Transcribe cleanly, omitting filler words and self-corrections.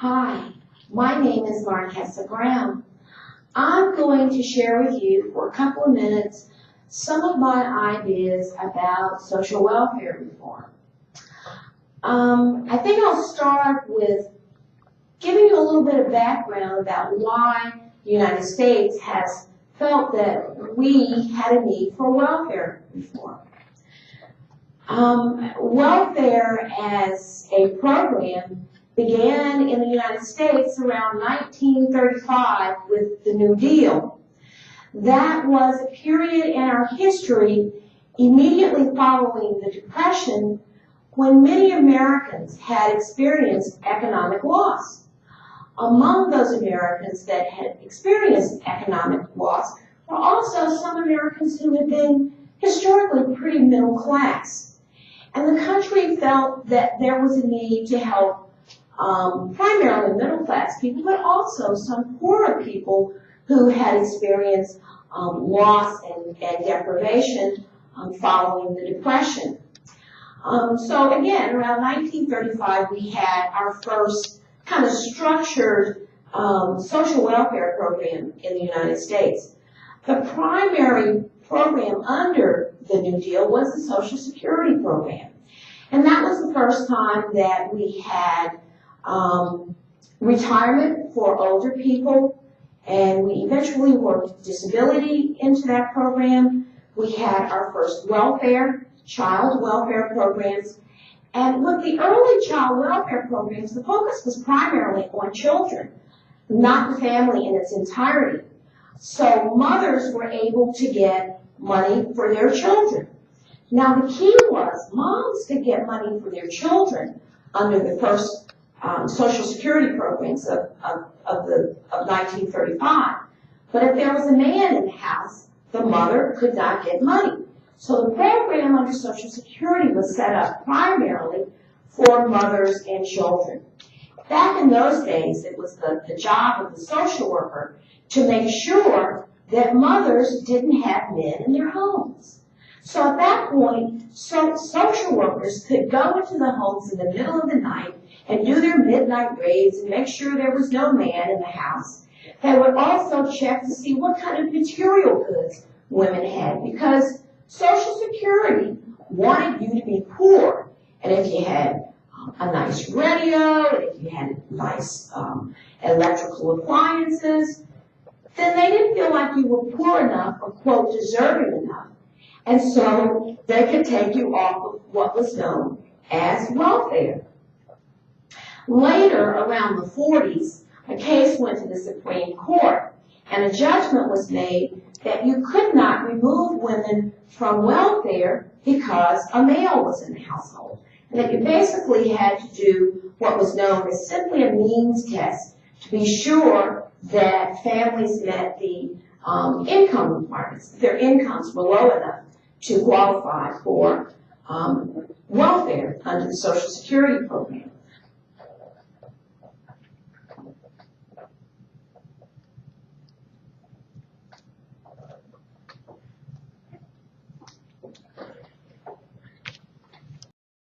Hi, my name is Marquessa Brown. I'm going to share with you for a couple of minutes some of my ideas about social welfare reform. I think I'll start with giving you a little bit of background about why the United States has felt that we had a need for welfare reform. Welfare as a program began in the United States around 1935 with the New Deal. That was a period in our history immediately following the Depression when many Americans had experienced economic loss. Among those Americans that had experienced economic loss were also some Americans who had been historically pretty middle class. And the country felt that there was a need to help primarily middle-class people, but also some poorer people who had experienced loss and deprivation following the Depression. So again, around 1935, we had our first kind of structured social welfare program in the United States. The primary program under the New Deal was the Social Security program. And that was the first time that we had retirement for older people, and we eventually worked disability into that program. We had our first child welfare programs, and with the early child welfare programs, the focus was primarily on children, not the family in its entirety. So mothers were able to get money for their children. Now the key was moms could get money for their children under the first Social Security programs of 1935. But if there was a man in the house, the mother could not get money. So the program under Social Security was set up primarily for mothers and children. Back in those days, it was the job of the social worker to make sure that mothers didn't have men in their homes. So at that point, social workers could go into the homes in the middle of the night and do their midnight raids and make sure there was no man in the house. They would also check to see what kind of material goods women had, because Social Security wanted you to be poor. And if you had a nice radio, if you had nice electrical appliances, then they didn't feel like you were poor enough or, quote, deserving enough. And so they could take you off of what was known as welfare. Later, around the 40s, a case went to the Supreme Court, and a judgment was made that you could not remove women from welfare because a male was in the household, and that you basically had to do what was known as simply a means test to be sure that families met the income requirements, their incomes were low enough to qualify for welfare under the Social Security program.